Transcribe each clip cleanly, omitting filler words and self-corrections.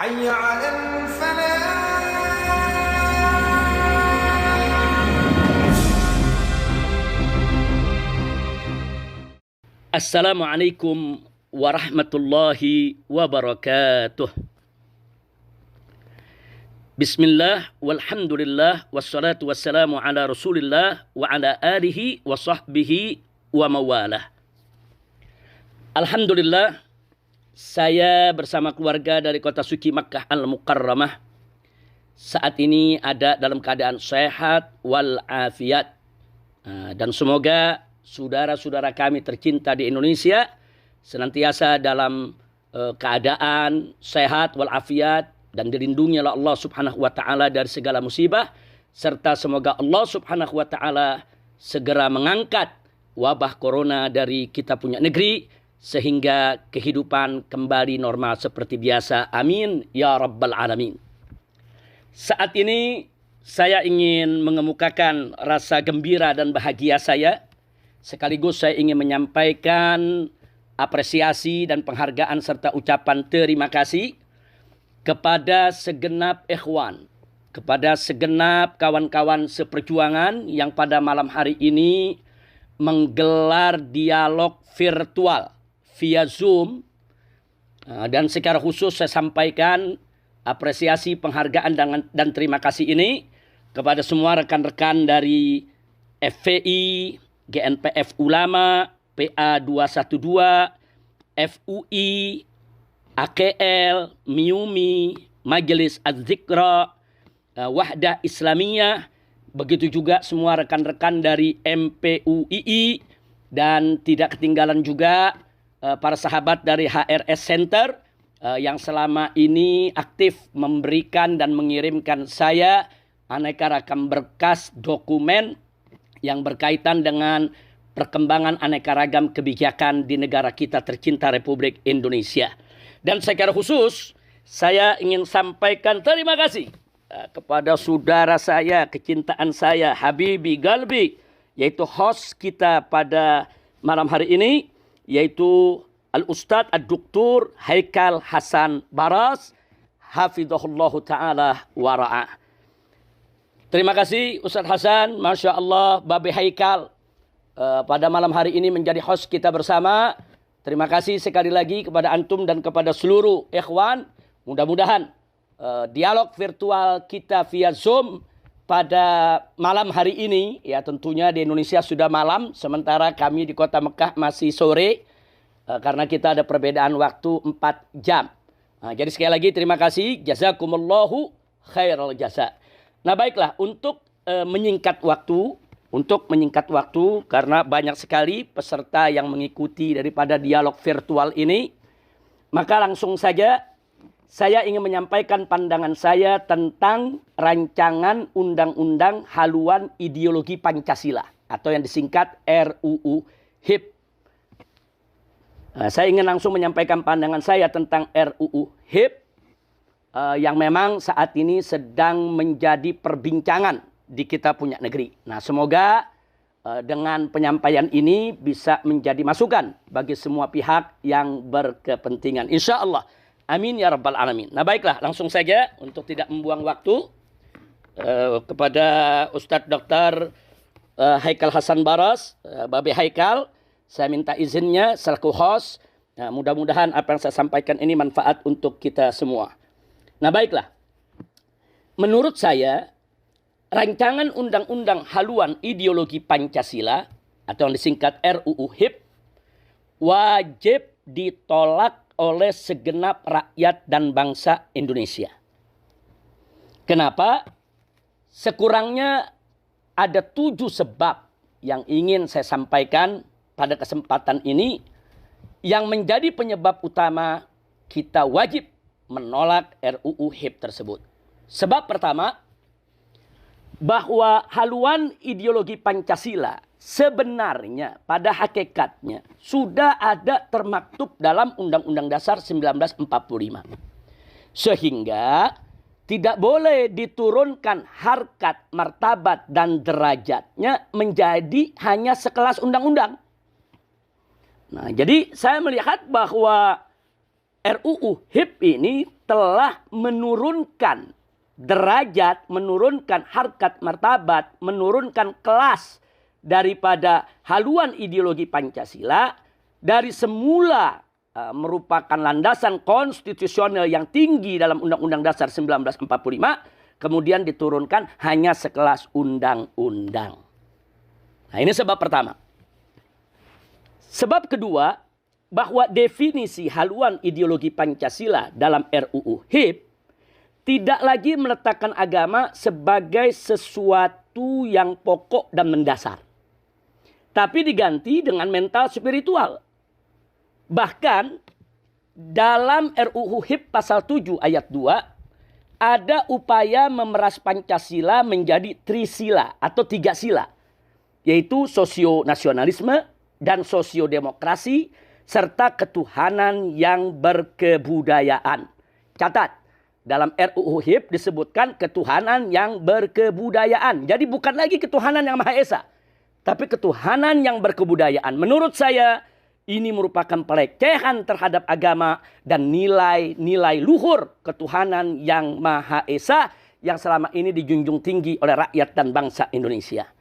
حي على الفلاح. Assalamualaikum warahmatullahi wabarakatuh. Bismillah, walhamdulillah, wassalatu wassalamu ala rasulillah wa ala alihi wa sahbihi wa mawalah. Alhamdulillah, saya bersama keluarga dari kota suci Makkah Al-Mukarramah saat ini ada dalam keadaan sehat walafiat. Dan semoga saudara-saudara kami tercinta di Indonesia senantiasa dalam keadaan sehat walafiat dan dilindungi oleh Allah Subhanahu wa taala dari segala musibah, serta semoga Allah Subhanahu wa taala segera mengangkat wabah corona dari kita punya negeri sehingga kehidupan kembali normal seperti biasa. Amin ya rabbal alamin. Saat ini saya ingin mengemukakan rasa gembira dan bahagia saya. Sekaligus saya ingin menyampaikan apresiasi dan penghargaan serta ucapan terima kasih kepada segenap ikhwan, kepada segenap kawan-kawan seperjuangan yang pada malam hari ini menggelar dialog virtual via Zoom. Dan secara khusus saya sampaikan apresiasi, penghargaan dan terima kasih ini kepada semua rekan-rekan dari FPI, GNPF Ulama, PA 212, FUI, AKL, MIUMI, Majelis Az-Zikra, Wahdah Islamiyah, begitu juga semua rekan-rekan dari MPUII, dan tidak ketinggalan juga para sahabat dari HRS Center yang selama ini aktif memberikan dan mengirimkan saya aneka ragam berkas dokumen yang berkaitan dengan perkembangan aneka ragam kebijakan di negara kita tercinta Republik Indonesia. Dan secara khusus saya ingin sampaikan terima kasih kepada saudara saya, kecintaan saya, Habibi Galbi, yaitu host kita pada malam hari ini, yaitu Al-Ustadz Ad-Doktor Haikal Hasan Baras, hafidhahullahu ta'ala wara'ah. Terima kasih Ustadz Hasan, Masya Allah, Babe Haikal pada malam hari ini menjadi host kita bersama. Terima kasih sekali lagi kepada antum dan kepada seluruh ikhwan. Mudah-mudahan dialog virtual kita via Zoom pada malam hari ini, ya tentunya di Indonesia sudah malam, sementara kami di kota Mekah masih sore karena kita ada perbedaan waktu 4 jam. Jadi sekali lagi terima kasih, jazakumullahu khairal jasa. Nah baiklah, untuk menyingkat waktu karena banyak sekali peserta yang mengikuti daripada dialog virtual ini, maka langsung saja saya ingin menyampaikan pandangan saya tentang rancangan undang-undang haluan ideologi Pancasila atau yang disingkat RUU HIP. Saya ingin langsung menyampaikan pandangan saya tentang RUU HIP yang memang saat ini sedang menjadi perbincangan di kita punya negeri. Nah, semoga dengan penyampaian ini bisa menjadi masukan bagi semua pihak yang berkepentingan. Insya Allah. Amin ya rabbal alamin. Nah, baiklah, langsung saja untuk tidak membuang waktu kepada Ustadz Dr. Haikal Hasan Baras, Babe Haikal, saya minta izinnya selaku host. Nah, mudah-mudahan apa yang saya sampaikan ini manfaat untuk kita semua. Nah baiklah, menurut saya rancangan undang-undang haluan ideologi Pancasila atau yang disingkat RUU HIP wajib ditolak oleh segenap rakyat dan bangsa Indonesia. Kenapa? Sekurangnya ada 7 sebab yang ingin saya sampaikan pada kesempatan ini yang menjadi penyebab utama kita wajib menolak RUU HIP tersebut. Sebab pertama, bahwa haluan ideologi Pancasila sebenarnya pada hakikatnya sudah ada termaktub dalam Undang-Undang Dasar 1945. Sehingga tidak boleh diturunkan harkat, martabat, dan derajatnya menjadi hanya sekelas undang-undang. Nah, jadi saya melihat bahwa RUU HIP ini telah menurunkan derajat, menurunkan harkat martabat, menurunkan kelas daripada haluan ideologi Pancasila dari semula merupakan landasan konstitusional yang tinggi dalam Undang-Undang Dasar 1945, kemudian diturunkan hanya sekelas undang-undang. Nah, ini sebab pertama. Sebab kedua, bahwa definisi haluan ideologi Pancasila dalam RUU HIP tidak lagi meletakkan agama sebagai sesuatu yang pokok dan mendasar, tapi diganti dengan mental spiritual. Bahkan dalam RUU HIP pasal 7 ayat 2 ada upaya memeras Pancasila menjadi trisila atau tiga sila, yaitu sosio-nasionalisme dan sosio-demokrasi serta ketuhanan yang berkebudayaan. Catat, dalam RUU HIP disebutkan ketuhanan yang berkebudayaan. Jadi bukan lagi ketuhanan yang Maha Esa, tapi ketuhanan yang berkebudayaan. Menurut saya ini merupakan pelecehan terhadap agama dan nilai-nilai luhur ketuhanan yang Maha Esa yang selama ini dijunjung tinggi oleh rakyat dan bangsa Indonesia.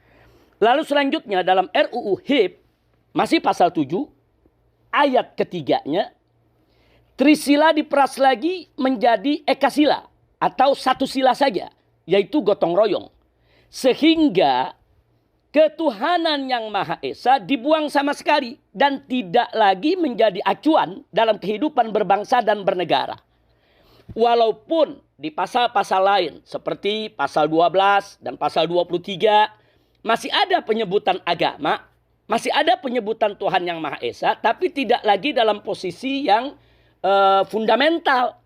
Lalu selanjutnya dalam RUU HIP masih pasal 7 ayat ketiganya, trisila diperas lagi menjadi ekasila atau satu sila saja, yaitu gotong royong. Sehingga ketuhanan yang Maha Esa dibuang sama sekali dan tidak lagi menjadi acuan dalam kehidupan berbangsa dan bernegara. Walaupun di pasal-pasal lain seperti pasal 12 dan pasal 23 masih ada penyebutan agama, masih ada penyebutan Tuhan yang Maha Esa, tapi tidak lagi dalam posisi yang fundamental.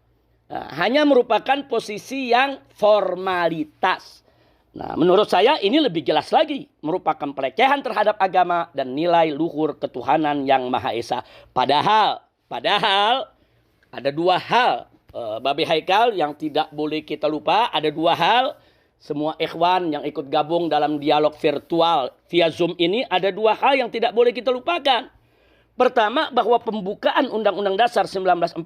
Hanya merupakan posisi yang formalitas. Nah, menurut saya ini lebih jelas lagi merupakan pelecehan terhadap agama dan nilai luhur ketuhanan yang Maha Esa. Padahal ada dua hal, Babe Haikal, yang tidak boleh kita lupa. Ada dua hal, semua ikhwan yang ikut gabung dalam dialog virtual via Zoom ini, ada dua hal yang tidak boleh kita lupakan. Pertama, bahwa pembukaan Undang-Undang Dasar 1945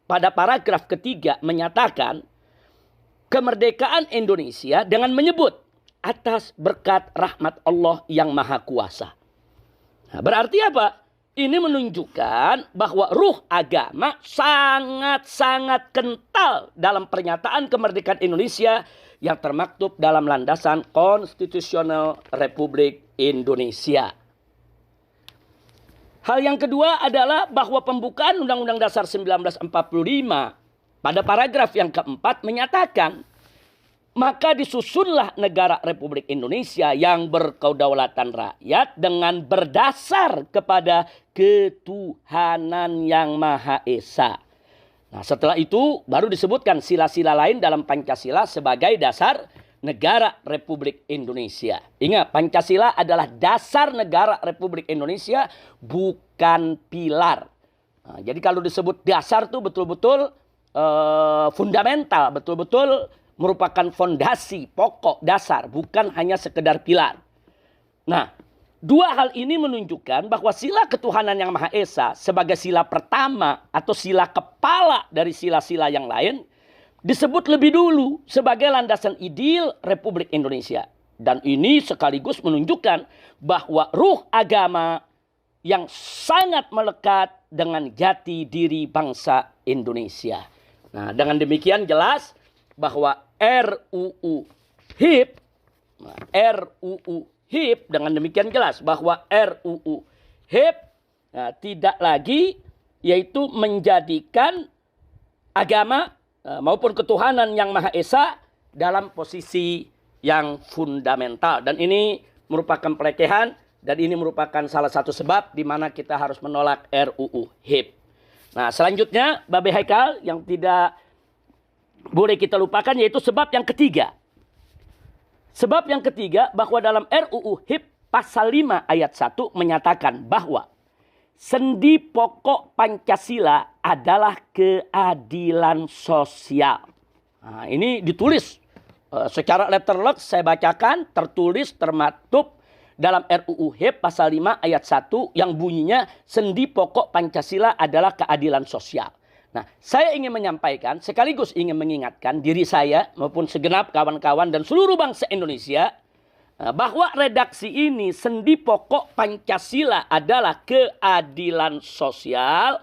pada paragraf ketiga menyatakan kemerdekaan Indonesia dengan menyebut atas berkat rahmat Allah yang Maha Kuasa. Nah, berarti apa? Ini menunjukkan bahwa ruh agama sangat-sangat kental dalam pernyataan kemerdekaan Indonesia yang termaktub dalam landasan konstitusional Republik Indonesia. Hal yang kedua adalah bahwa pembukaan Undang-Undang Dasar 1945 pada paragraf yang keempat menyatakan, maka disusunlah negara Republik Indonesia yang berkedaulatan rakyat dengan berdasar kepada ketuhanan yang Maha Esa. Nah, setelah itu baru disebutkan sila-sila lain dalam Pancasila sebagai dasar negara Republik Indonesia. Ingat, Pancasila adalah dasar negara Republik Indonesia, bukan pilar. Nah, jadi kalau disebut dasar itu betul-betul fundamental, betul-betul merupakan fondasi, pokok, dasar, bukan hanya sekedar pilar. Nah, dua hal ini menunjukkan bahwa sila ketuhanan yang Maha Esa sebagai sila pertama atau sila kepala dari sila-sila yang lain disebut lebih dulu sebagai landasan ideal Republik Indonesia. Dan ini sekaligus menunjukkan bahwa ruh agama yang sangat melekat dengan jati diri bangsa Indonesia. Nah, dengan demikian jelas bahwa RUU HIP dengan demikian jelas bahwa RUU HIP tidak lagi yaitu menjadikan agama maupun ketuhanan yang Maha Esa dalam posisi yang fundamental. Dan ini merupakan pelecehan dan ini merupakan salah satu sebab di mana kita harus menolak RUU HIP. Nah, selanjutnya Babe Haikal yang tidak boleh kita lupakan yaitu sebab yang ketiga. Sebab yang ketiga bahwa dalam RUU HIP pasal 5 ayat 1 menyatakan bahwa sendi pokok Pancasila adalah keadilan sosial. Nah, ini ditulis secara letterlek, saya bacakan, tertulis termaktub dalam RUU HIP pasal 5 ayat 1 yang bunyinya sendi pokok Pancasila adalah keadilan sosial. Nah, saya ingin menyampaikan sekaligus ingin mengingatkan diri saya maupun segenap kawan-kawan dan seluruh bangsa Indonesia bahwa redaksi ini sendi pokok Pancasila adalah keadilan sosial.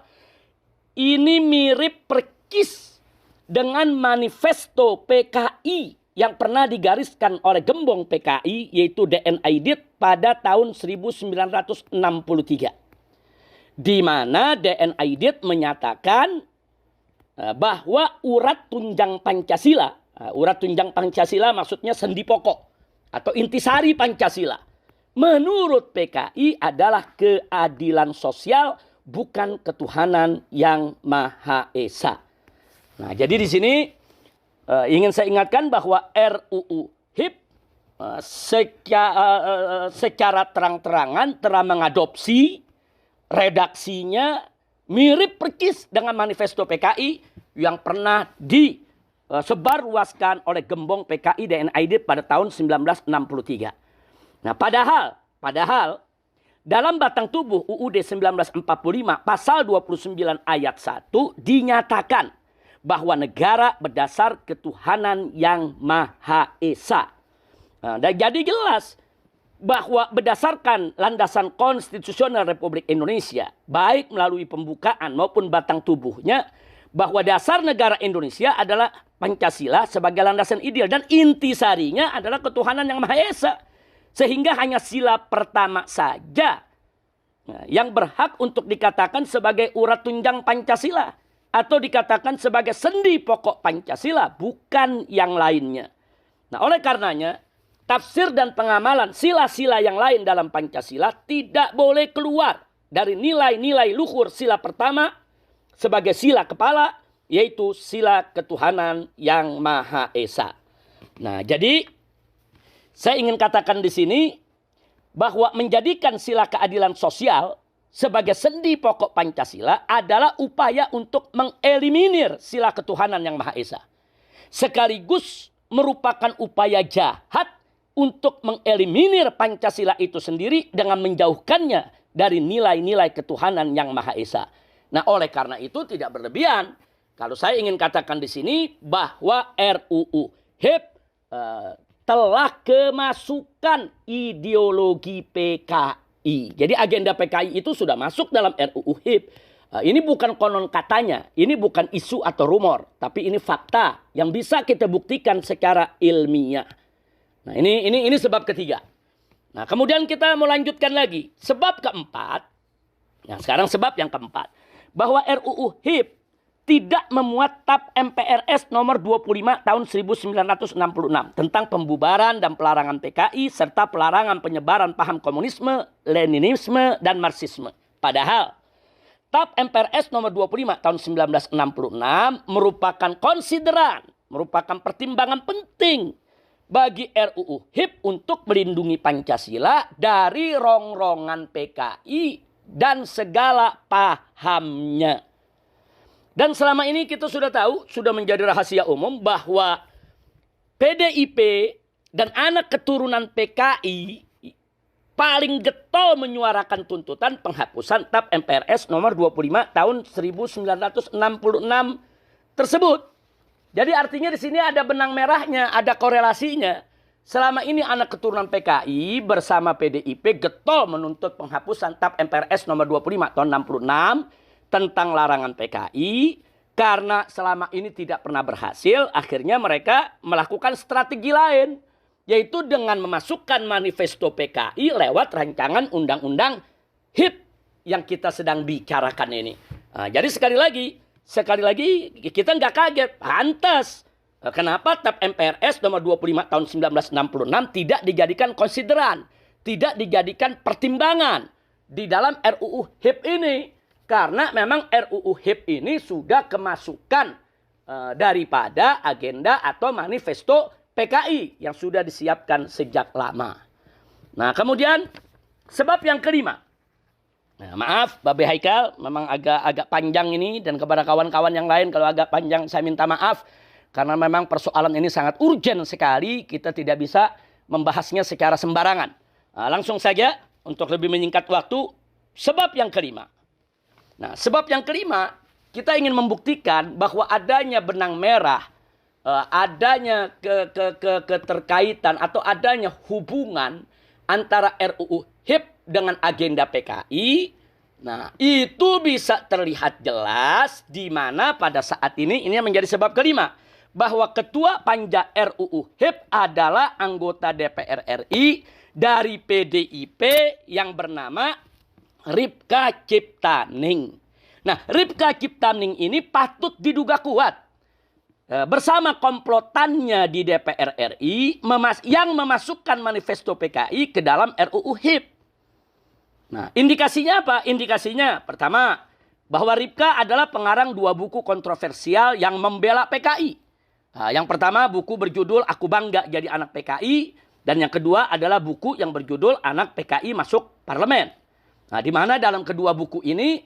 Ini mirip persis dengan manifesto PKI yang pernah digariskan oleh gembong PKI yaitu DN Aidit pada tahun 1963. Di mana DN Aidit menyatakan bahwa urat tunjang Pancasila, urat tunjang Pancasila maksudnya sendi pokok atau intisari Pancasila, menurut PKI adalah keadilan sosial, bukan ketuhanan yang Maha Esa. Nah, jadi di sini ingin saya ingatkan bahwa RUU HIP secara terang-terangan telah mengadopsi redaksinya mirip persis dengan manifesto PKI yang pernah disebarluaskan oleh gembong PKI DN Aidit pada tahun 1963. Nah, padahal dalam batang tubuh UUD 1945 pasal 29 ayat 1 dinyatakan bahwa negara berdasar ketuhanan yang Maha Esa. Nah, dan jadi jelas bahwa berdasarkan landasan konstitusional Republik Indonesia, baik melalui pembukaan maupun batang tubuhnya, bahwa dasar negara Indonesia adalah Pancasila sebagai landasan ideal dan intisarinya adalah ketuhanan yang Maha Esa. Sehingga hanya sila pertama saja yang berhak untuk dikatakan sebagai urat tunjang Pancasila atau dikatakan sebagai sendi pokok Pancasila, bukan yang lainnya. Nah, oleh karenanya tafsir dan pengamalan sila-sila yang lain dalam Pancasila tidak boleh keluar dari nilai-nilai luhur sila pertama sebagai sila kepala, yaitu sila ketuhanan yang Maha Esa. Nah, jadi saya ingin katakan di sini bahwa menjadikan sila keadilan sosial sebagai sendi pokok Pancasila adalah upaya untuk mengeliminir sila ketuhanan yang Maha Esa. Sekaligus merupakan upaya jahat untuk mengeliminir Pancasila itu sendiri dengan menjauhkannya dari nilai-nilai ketuhanan yang Maha Esa. Nah, oleh karena itu tidak berlebihan kalau saya ingin katakan di sini bahwa RUU HIP telah kemasukan ideologi PKI. Jadi agenda PKI itu sudah masuk dalam RUU HIP. Ini bukan konon katanya, ini bukan isu atau rumor, tapi ini fakta yang bisa kita buktikan secara ilmiah. Nah, ini sebab ketiga. Nah, kemudian kita mau lanjutkan lagi. Sebab keempat. Nah, sekarang sebab yang keempat. Bahwa RUU HIP tidak memuat TAP MPRS nomor 25 tahun 1966 tentang pembubaran dan pelarangan PKI serta pelarangan penyebaran paham komunisme, Leninisme, dan Marxisme. Padahal TAP MPRS nomor 25 tahun 1966 merupakan konsideran, merupakan pertimbangan penting bagi RUU HIP untuk melindungi Pancasila dari rongrongan PKI dan segala pahamnya. Dan selama ini kita sudah tahu, sudah menjadi rahasia umum bahwa PDIP dan anak keturunan PKI paling getol menyuarakan tuntutan penghapusan TAP MPRS nomor 25 tahun 1966 tersebut. Jadi artinya di sini ada benang merahnya, ada korelasinya. Selama ini anak keturunan PKI bersama PDIP getol menuntut penghapusan TAP MPRS nomor 25 tahun 66 tentang larangan PKI. Karena selama ini tidak pernah berhasil, akhirnya mereka melakukan strategi lain. Yaitu dengan memasukkan manifesto PKI lewat rancangan undang-undang HIP yang kita sedang bicarakan ini. Nah, jadi sekali lagi kita nggak kaget, pantas. Kenapa TAP MPRS nomor 25 tahun 1966 tidak dijadikan konsideran, tidak dijadikan pertimbangan di dalam RUU HIP ini? Karena memang RUU HIP ini sudah kemasukan daripada agenda atau manifesto PKI yang sudah disiapkan sejak lama. Nah, kemudian sebab yang kelima. Nah, maaf Babe Haikal, memang agak panjang ini, dan kepada kawan-kawan yang lain kalau agak panjang saya minta maaf. Karena memang persoalan ini sangat urgent sekali, kita tidak bisa membahasnya secara sembarangan. Nah, langsung saja untuk lebih menyingkat waktu, sebab yang kelima. Nah, sebab yang kelima kita ingin membuktikan bahwa adanya benang merah, adanya keterkaitan atau adanya hubungan antara RUU HIP dengan agenda PKI. Nah, itu bisa terlihat jelas di mana pada saat ini yang menjadi sebab kelima, bahwa Ketua Panja RUU HIP adalah anggota DPR RI dari PDIP yang bernama Ripka Ciptaning. Nah, Ripka Ciptaning ini patut diduga kuat bersama komplotannya di DPR RI yang memasukkan manifesto PKI ke dalam RUU HIP. Nah, indikasinya apa? Indikasinya pertama, bahwa Ripka adalah pengarang 2 buku kontroversial yang membela PKI. Nah, yang pertama buku berjudul Aku Bangga Jadi Anak PKI, dan yang kedua adalah buku yang berjudul Anak PKI Masuk Parlemen. Nah, di mana dalam kedua buku ini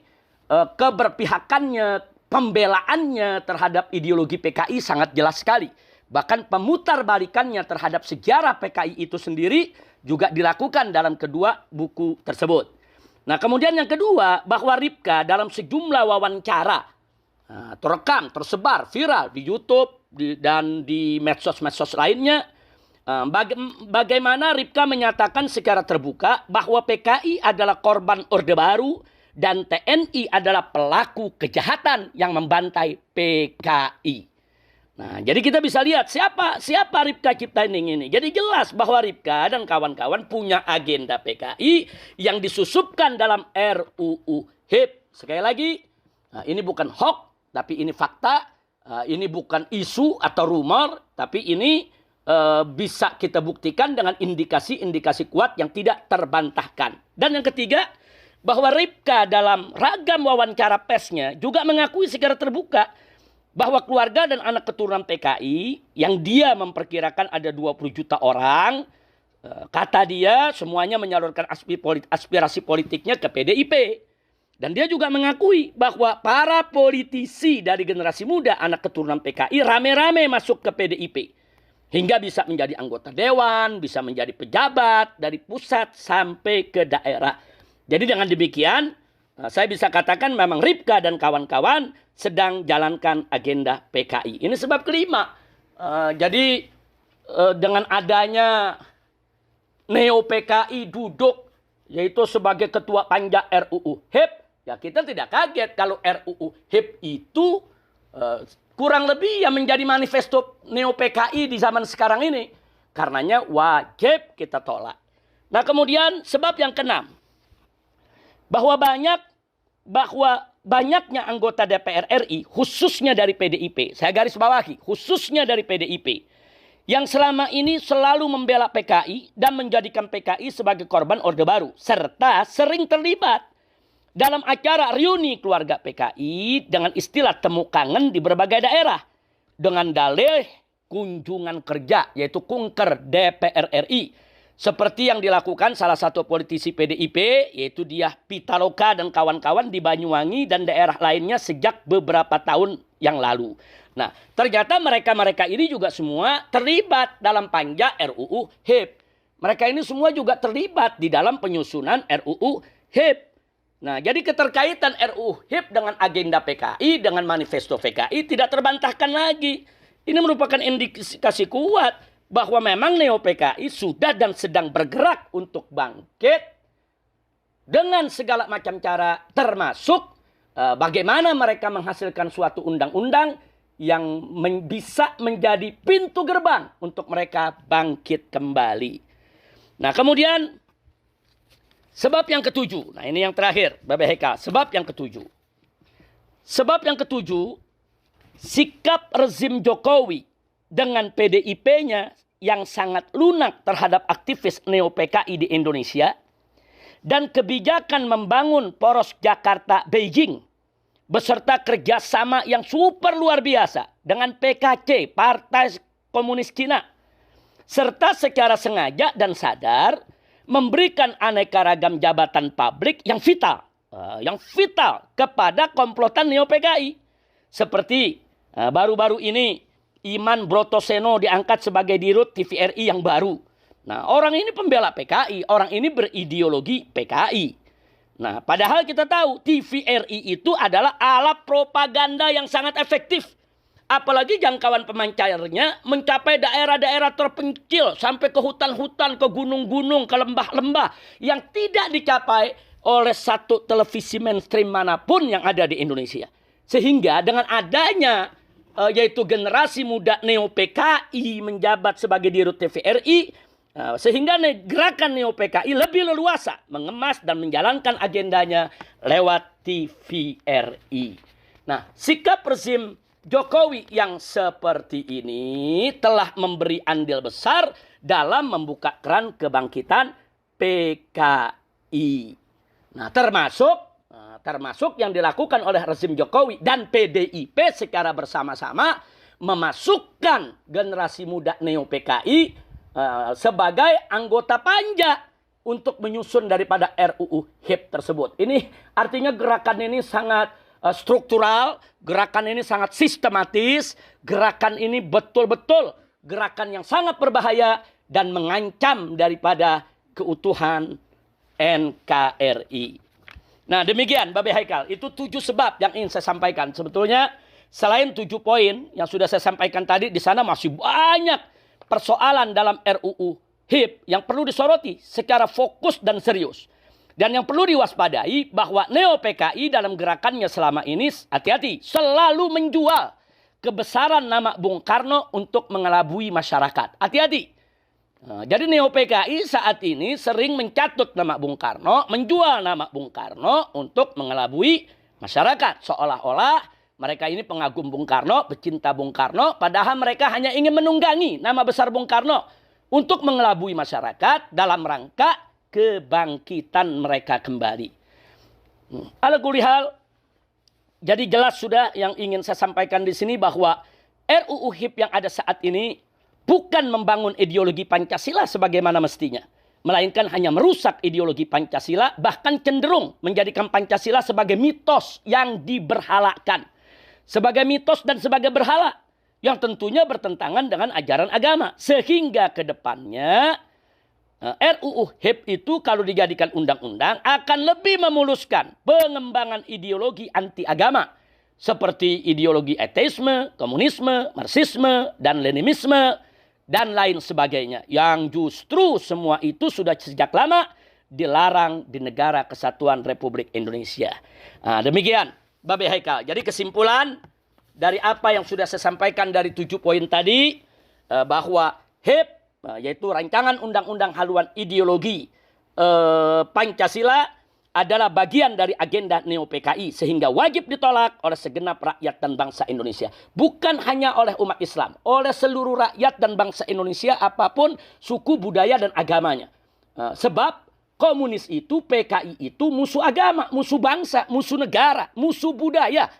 keberpihakannya, pembelaannya terhadap ideologi PKI sangat jelas sekali. Bahkan pemutarbalikannya terhadap sejarah PKI itu sendiri juga dilakukan dalam kedua buku tersebut. Nah, kemudian yang kedua, bahwa Ripka dalam sejumlah wawancara terekam, tersebar, viral di YouTube dan di medsos-medsos lainnya, bagaimana Ripka menyatakan secara terbuka bahwa PKI adalah korban Orde Baru dan TNI adalah pelaku kejahatan yang membantai PKI. Nah, jadi kita bisa lihat siapa Ripka Ciptaning ini. Jadi jelas bahwa Ripka dan kawan-kawan punya agenda PKI yang disusupkan dalam RUU HIP. Sekali lagi, ini bukan hoax, tapi ini fakta. Ini bukan isu atau rumor, tapi ini bisa kita buktikan dengan indikasi-indikasi kuat yang tidak terbantahkan. Dan yang ketiga, bahwa Ripka dalam ragam wawancara persnya juga mengakui secara terbuka bahwa keluarga dan anak keturunan PKI yang dia memperkirakan ada 20 juta orang, kata dia semuanya menyalurkan aspirasi politiknya ke PDIP. Dan dia juga mengakui bahwa para politisi dari generasi muda anak keturunan PKI rame-rame masuk ke PDIP. Hingga bisa menjadi anggota dewan, bisa menjadi pejabat dari pusat sampai ke daerah. Jadi dengan demikian, saya bisa katakan memang Ripka dan kawan-kawan sedang jalankan agenda PKI. Ini sebab kelima. Jadi dengan adanya Neo PKI duduk, yaitu sebagai ketua panja RUU HIP, ya kita tidak kaget kalau RUU HIP itu kurang lebih yang menjadi manifesto Neo PKI di zaman sekarang ini. Karenanya wajib kita tolak. Nah, kemudian sebab yang keenam, bahwa banyaknya anggota DPR RI, khususnya dari PDIP, saya garis bawahi, khususnya dari PDIP, yang selama ini selalu membela PKI dan menjadikan PKI sebagai korban Orde Baru, serta sering terlibat dalam acara reuni keluarga PKI dengan istilah temu kangen di berbagai daerah, dengan dalih kunjungan kerja, yaitu kunker DPR RI. Seperti yang dilakukan salah satu politisi PDIP, yaitu dia Pitaloka dan kawan-kawan di Banyuwangi dan daerah lainnya sejak beberapa tahun yang lalu. Nah, ternyata mereka-mereka ini juga semua terlibat dalam panja RUU HIP. Mereka ini semua juga terlibat di dalam penyusunan RUU HIP. Nah, jadi keterkaitan RUU HIP dengan agenda PKI, dengan manifesto PKI tidak terbantahkan lagi. Ini merupakan indikasi kuat bahwa memang Neo PKI sudah dan sedang bergerak untuk bangkit dengan segala macam cara, termasuk bagaimana mereka menghasilkan suatu undang-undang yang bisa menjadi pintu gerbang untuk mereka bangkit kembali. Nah, kemudian sebab yang ketujuh. Nah, ini yang terakhir, Bapak Heka. Sebab yang ketujuh. Sebab yang ketujuh, sikap rezim Jokowi dengan PDIP-nya yang sangat lunak terhadap aktivis Neo PKI di Indonesia dan kebijakan membangun poros Jakarta-Beijing beserta kerjasama yang super luar biasa dengan PKC, Partai Komunis Cina, serta secara sengaja dan sadar memberikan aneka ragam jabatan publik yang vital kepada komplotan Neo PKI. Seperti baru-baru ini Iman Brotoseno diangkat sebagai dirut TVRI yang baru. Nah, orang ini pembela PKI, orang ini berideologi PKI. Nah, padahal kita tahu TVRI itu adalah alat propaganda yang sangat efektif. Apalagi jangkauan pemancarnya mencapai daerah-daerah terpencil sampai ke hutan-hutan, ke gunung-gunung, ke lembah-lembah yang tidak dicapai oleh satu televisi mainstream manapun yang ada di Indonesia. Sehingga dengan adanya yaitu generasi muda Neo PKI menjabat sebagai dirut TVRI, sehingga gerakan Neo PKI lebih leluasa mengemas dan menjalankan agendanya lewat TVRI. Nah, sikap rezim Jokowi yang seperti ini telah memberi andil besar dalam membuka keran kebangkitan PKI. Nah, termasuk yang dilakukan oleh rezim Jokowi dan PDIP secara bersama-sama memasukkan generasi muda Neo PKI sebagai anggota panja untuk menyusun daripada RUU HIP tersebut. Ini artinya gerakan ini sangat struktural, gerakan ini sangat sistematis, gerakan ini betul-betul gerakan yang sangat berbahaya dan mengancam daripada keutuhan NKRI. Nah, demikian Babe Haikal, itu 7 sebab yang ingin saya sampaikan. Sebetulnya selain 7 poin yang sudah saya sampaikan tadi, di sana masih banyak persoalan dalam RUU HIP yang perlu disoroti secara fokus dan serius. Dan yang perlu diwaspadai bahwa Neo PKI dalam gerakannya selama ini, hati-hati, selalu menjual kebesaran nama Bung Karno untuk mengelabui masyarakat. Hati-hati. Jadi Neo PKI saat ini sering mencatut nama Bung Karno, menjual nama Bung Karno untuk mengelabui masyarakat. Seolah-olah mereka ini pengagum Bung Karno, pecinta Bung Karno, padahal mereka hanya ingin menunggangi nama besar Bung Karno untuk mengelabui masyarakat dalam rangka kebangkitan mereka kembali. Ala kulli hal, jadi jelas sudah yang ingin saya sampaikan di sini bahwa RUU HIP yang ada saat ini bukan membangun ideologi Pancasila sebagaimana mestinya, melainkan hanya merusak ideologi Pancasila, bahkan cenderung menjadikan Pancasila sebagai mitos yang diberhalakan. Sebagai mitos dan sebagai berhala yang tentunya bertentangan dengan ajaran agama. Sehingga ke depannya RUU HIP itu kalau dijadikan undang-undang akan lebih memuluskan pengembangan ideologi anti agama. Seperti ideologi ateisme, komunisme, marxisme, dan leninisme, dan lain sebagainya. Yang justru semua itu sudah sejak lama dilarang di negara Kesatuan Republik Indonesia. Nah, demikian Babe Haikal. Jadi kesimpulan dari apa yang sudah saya sampaikan dari 7 poin tadi, bahwa HIP, yaitu rancangan undang-undang haluan ideologi Pancasila, adalah bagian dari agenda Neo PKI. Sehingga wajib ditolak oleh segenap rakyat dan bangsa Indonesia. Bukan hanya oleh umat Islam, oleh seluruh rakyat dan bangsa Indonesia, apapun suku, budaya, dan agamanya. Sebab komunis itu, PKI itu musuh agama, musuh bangsa, musuh negara, musuh budaya.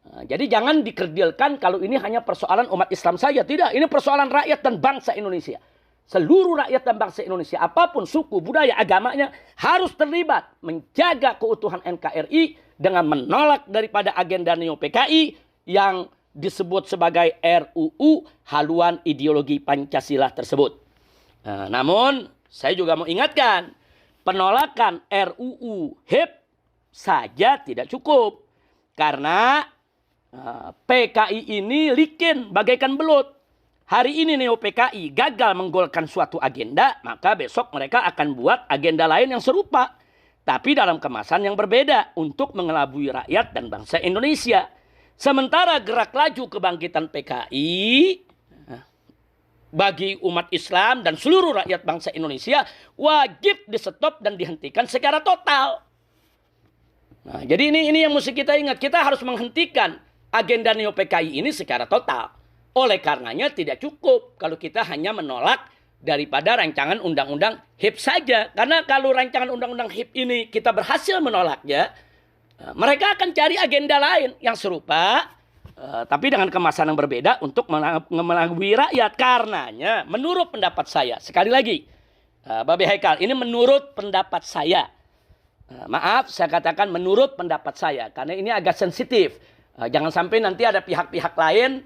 Nah, jadi jangan dikerdilkan kalau ini hanya persoalan umat Islam saja. Tidak, ini persoalan rakyat dan bangsa Indonesia. Seluruh rakyat dan bangsa Indonesia, apapun suku, budaya, agamanya, harus terlibat menjaga keutuhan NKRI dengan menolak daripada agenda Neo PKI yang disebut sebagai RUU haluan ideologi Pancasila tersebut. Namun, saya juga mau ingatkan, penolakan RUU HIP saja tidak cukup. Karena PKI ini licin bagaikan belut. Hari ini Neo PKI gagal menggolkan suatu agenda, maka besok mereka akan buat agenda lain yang serupa. Tapi dalam kemasan yang berbeda untuk mengelabui rakyat dan bangsa Indonesia. Sementara gerak laju kebangkitan PKI bagi umat Islam dan seluruh rakyat bangsa Indonesia wajib di-stop dan dihentikan secara total. Nah, jadi ini yang mesti kita ingat. Kita harus menghentikan agenda Neo PKI ini secara total. Oleh karenanya tidak cukup kalau kita hanya menolak daripada rancangan undang-undang HIP saja. Karena kalau rancangan undang-undang HIP ini kita berhasil menolaknya, mereka akan cari agenda lain yang serupa, tapi dengan kemasan yang berbeda untuk mengelabui rakyat. Karenanya menurut pendapat saya, sekali lagi, Babe Haikal, ini menurut pendapat saya. Maaf, saya katakan menurut pendapat saya, karena ini agak sensitif. Jangan sampai nanti ada pihak-pihak lain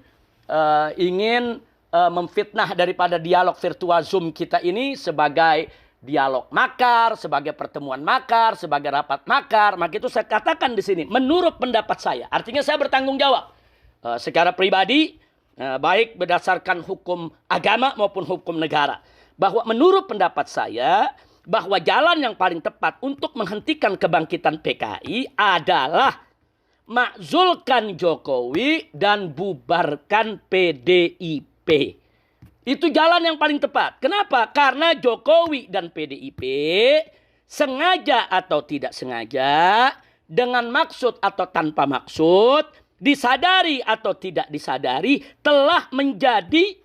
ingin memfitnah daripada dialog virtual Zoom kita ini sebagai dialog makar, sebagai pertemuan makar, sebagai rapat makar. Maka itu saya katakan di sini, menurut pendapat saya. Artinya saya bertanggung jawab secara pribadi, baik berdasarkan hukum agama maupun hukum negara. Bahwa menurut pendapat saya, bahwa jalan yang paling tepat untuk menghentikan kebangkitan PKI adalah makzulkan Jokowi dan bubarkan PDIP. Itu jalan yang paling tepat. Kenapa? Karena Jokowi dan PDIP sengaja atau tidak sengaja, dengan maksud atau tanpa maksud, disadari atau tidak disadari, telah menjadi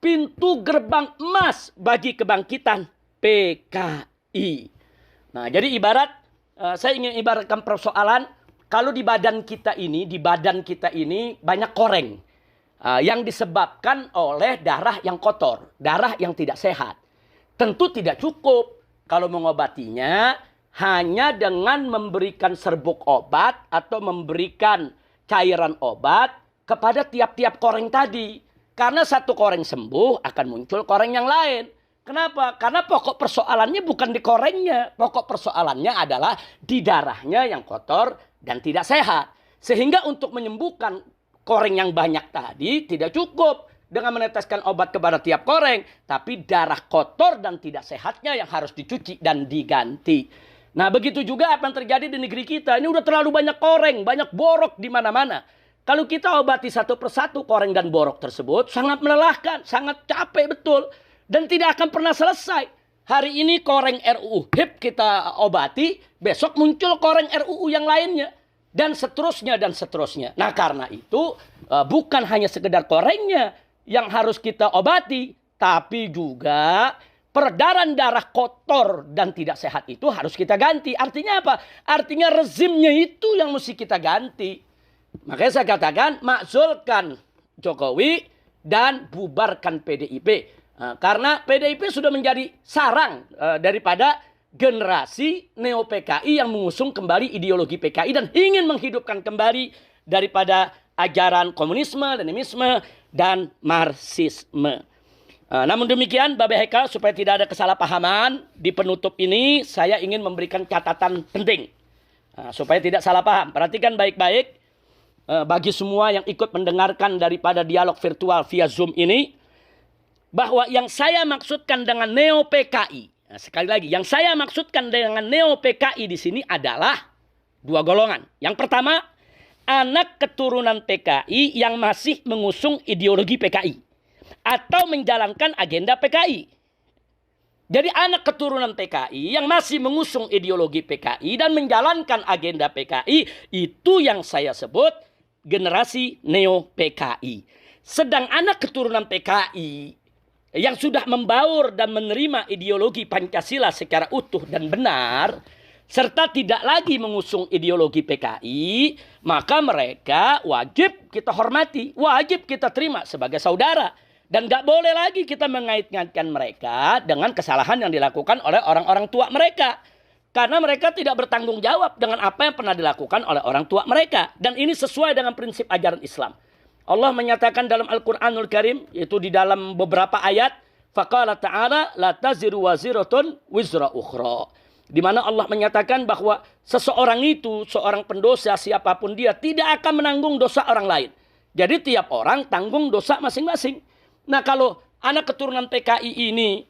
pintu gerbang emas bagi kebangkitan PKI. Nah, jadi saya ingin ibaratkan persoalan, kalau di badan kita ini banyak koreng. Yang disebabkan oleh darah yang kotor, darah yang tidak sehat. Tentu tidak cukup kalau mengobatinya hanya dengan memberikan serbuk obat atau memberikan cairan obat kepada tiap-tiap koreng tadi. Karena satu koreng sembuh akan muncul koreng yang lain. Kenapa? Karena pokok persoalannya bukan di korengnya. Pokok persoalannya adalah di darahnya yang kotor dan tidak sehat. Sehingga untuk menyembuhkan koreng yang banyak tadi tidak cukup dengan meneteskan obat kepada tiap koreng. Tapi darah kotor dan tidak sehatnya yang harus dicuci dan diganti. Nah, begitu juga apa yang terjadi di negeri kita. Ini udah terlalu banyak koreng, banyak borok di mana-mana. Kalau kita obati satu persatu koreng dan borok tersebut, sangat melelahkan, sangat capek betul. Dan tidak akan pernah selesai. Hari ini koreng RUU HIP kita obati, besok muncul koreng RUU yang lainnya. Dan seterusnya, dan seterusnya. Nah, karena itu bukan hanya sekedar korengnya yang harus kita obati, tapi juga peredaran darah kotor dan tidak sehat itu harus kita ganti. Artinya apa? Artinya rezimnya itu yang mesti kita ganti. Makanya saya katakan, makzulkan Jokowi dan bubarkan PDIP. Karena PDIP sudah menjadi sarang daripada generasi neo-PKI yang mengusung kembali ideologi PKI dan ingin menghidupkan kembali daripada ajaran komunisme, leninisme, dan marxisme. Namun demikian, Babe Haikal, supaya tidak ada kesalahpahaman, di penutup ini saya ingin memberikan catatan penting. Supaya tidak salah paham. Perhatikan baik-baik bagi semua yang ikut mendengarkan daripada dialog virtual via Zoom ini, bahwa yang saya maksudkan dengan neo-PKI, nah, sekali lagi, yang saya maksudkan dengan neo-PKI di sini adalah dua golongan. Yang pertama, anak keturunan PKI yang masih mengusung ideologi PKI atau menjalankan agenda PKI. Jadi anak keturunan PKI yang masih mengusung ideologi PKI dan menjalankan agenda PKI, itu yang saya sebut generasi neo-PKI. Sedang anak keturunan PKI yang sudah membaur dan menerima ideologi Pancasila secara utuh dan benar, serta tidak lagi mengusung ideologi PKI, maka mereka wajib kita hormati, wajib kita terima sebagai saudara. Dan gak boleh lagi kita mengait-ngaitkan mereka dengan kesalahan yang dilakukan oleh orang-orang tua mereka. Karena mereka tidak bertanggung jawab dengan apa yang pernah dilakukan oleh orang tua mereka. Dan ini sesuai dengan prinsip ajaran Islam. Allah menyatakan dalam Al-Quranul Karim, yaitu di dalam beberapa ayat, faqala ta'ala la taziru waziratun wizra ukhra. Di mana Allah menyatakan bahwa seseorang itu, seorang pendosa siapapun dia, tidak akan menanggung dosa orang lain. Jadi tiap orang tanggung dosa masing-masing. Nah, kalau anak keturunan PKI ini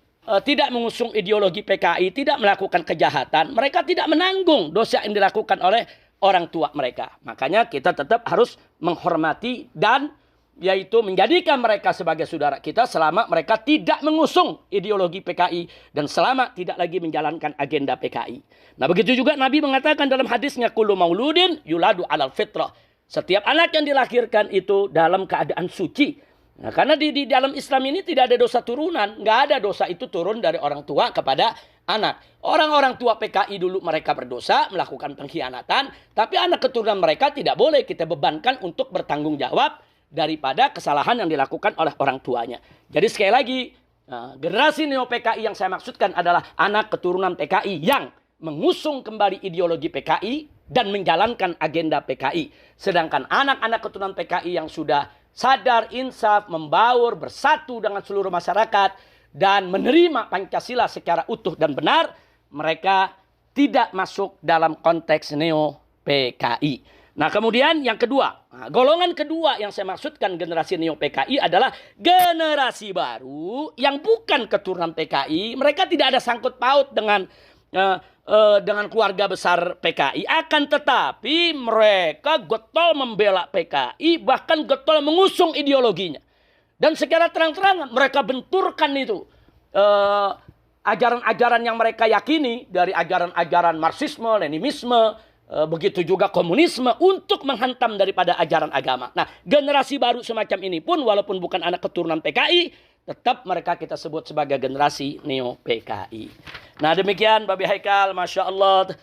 tidak mengusung ideologi PKI, tidak melakukan kejahatan, mereka tidak menanggung dosa yang dilakukan oleh orang tua mereka. Makanya kita tetap harus menghormati dan yaitu menjadikan mereka sebagai saudara kita selama mereka tidak mengusung ideologi PKI dan selama tidak lagi menjalankan agenda PKI. Nah, begitu juga Nabi mengatakan dalam hadisnya, kullu mauludin yuladu alal fitrah. Setiap anak yang dilahirkan itu dalam keadaan suci. Nah, karena di dalam Islam ini tidak ada dosa turunan. Nggak ada dosa itu turun dari orang tua kepada anak. Orang-orang tua PKI dulu mereka berdosa, melakukan pengkhianatan. Tapi anak keturunan mereka tidak boleh kita bebankan untuk bertanggung jawab daripada kesalahan yang dilakukan oleh orang tuanya. Jadi sekali lagi, generasi neo-PKI yang saya maksudkan adalah anak keturunan PKI yang mengusung kembali ideologi PKI dan menjalankan agenda PKI. Sedangkan anak-anak keturunan PKI yang sudah sadar, insaf, membaur, bersatu dengan seluruh masyarakat dan menerima Pancasila secara utuh dan benar, mereka tidak masuk dalam konteks neo-PKI. Nah, kemudian yang kedua, golongan kedua yang saya maksudkan generasi neo-PKI adalah generasi baru yang bukan keturunan PKI. Mereka tidak ada sangkut paut dengan keluarga besar PKI. Akan tetapi mereka getol membela PKI, bahkan getol mengusung ideologinya. Dan secara terang-terangan mereka benturkan itu. Ajaran-ajaran yang mereka yakini dari ajaran-ajaran Marxisme, Leninisme, begitu juga komunisme untuk menghantam daripada ajaran agama. Nah, generasi baru semacam ini pun walaupun bukan anak keturunan PKI, tetap mereka kita sebut sebagai generasi neo-PKI. Nah, demikian Babi Haikal, Masya Allah.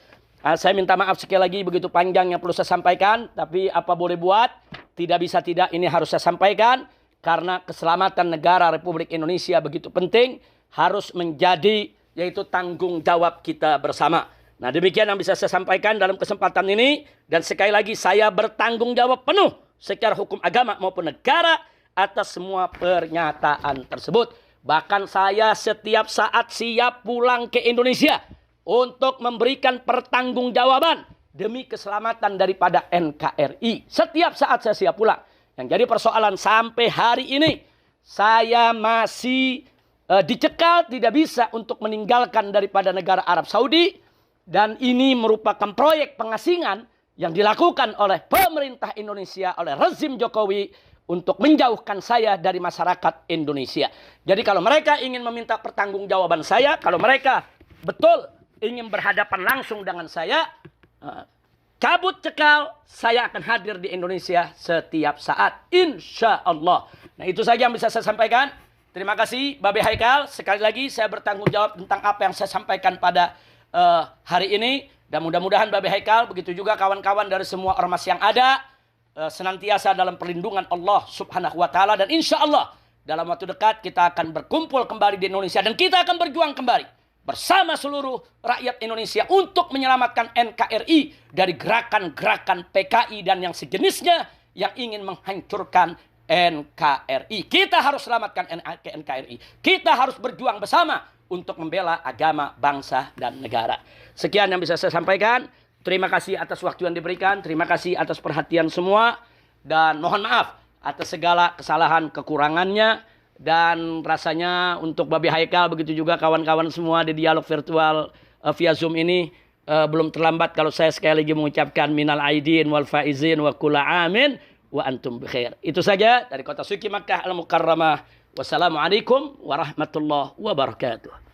Saya minta maaf sekali lagi begitu panjang yang perlu saya sampaikan. Tapi apa boleh buat, tidak bisa tidak ini harus saya sampaikan. Karena keselamatan negara Republik Indonesia begitu penting, harus menjadi yaitu tanggung jawab kita bersama. Nah, demikian yang bisa saya sampaikan dalam kesempatan ini. Dan sekali lagi saya bertanggung jawab penuh secara hukum agama maupun negara atas semua pernyataan tersebut. Bahkan saya setiap saat siap pulang ke Indonesia untuk memberikan pertanggungjawaban demi keselamatan daripada NKRI. Setiap saat saya siap pulang. Yang jadi persoalan sampai hari ini saya masih dicekal, tidak bisa untuk meninggalkan daripada negara Arab Saudi. Dan ini merupakan proyek pengasingan yang dilakukan oleh pemerintah Indonesia, oleh rezim Jokowi untuk menjauhkan saya dari masyarakat Indonesia. Jadi kalau mereka ingin meminta pertanggungjawaban saya, kalau mereka betul ingin berhadapan langsung dengan saya, cabut cekal, saya akan hadir di Indonesia setiap saat, insya Allah. Nah, itu saja yang bisa saya sampaikan. Terima kasih Babi Haikal. Sekali lagi saya bertanggung jawab tentang apa yang saya sampaikan pada hari ini. Dan mudah-mudahan Babi Haikal, begitu juga kawan-kawan dari semua ormas yang ada, senantiasa dalam perlindungan Allah Subhanahu wa Ta'ala. Dan insya Allah dalam waktu dekat kita akan berkumpul kembali di Indonesia. Dan kita akan berjuang kembali bersama seluruh rakyat Indonesia untuk menyelamatkan NKRI dari gerakan-gerakan PKI dan yang sejenisnya yang ingin menghancurkan NKRI. Kita harus selamatkan NKRI. Kita harus berjuang bersama untuk membela agama, bangsa, dan negara. Sekian yang bisa saya sampaikan. Terima kasih atas waktu yang diberikan. Terima kasih atas perhatian semua. Dan mohon maaf atas segala kesalahan kekurangannya. Dan rasanya untuk Babi Haikal, begitu juga kawan-kawan semua di dialog virtual via Zoom ini, belum terlambat kalau saya sekali lagi mengucapkan minal aidin wal faizin wa kula amin wa antum bikhair. Itu saja dari kota suci Makkah Al-Mukarramah. Wassalamualaikum warahmatullahi wabarakatuh.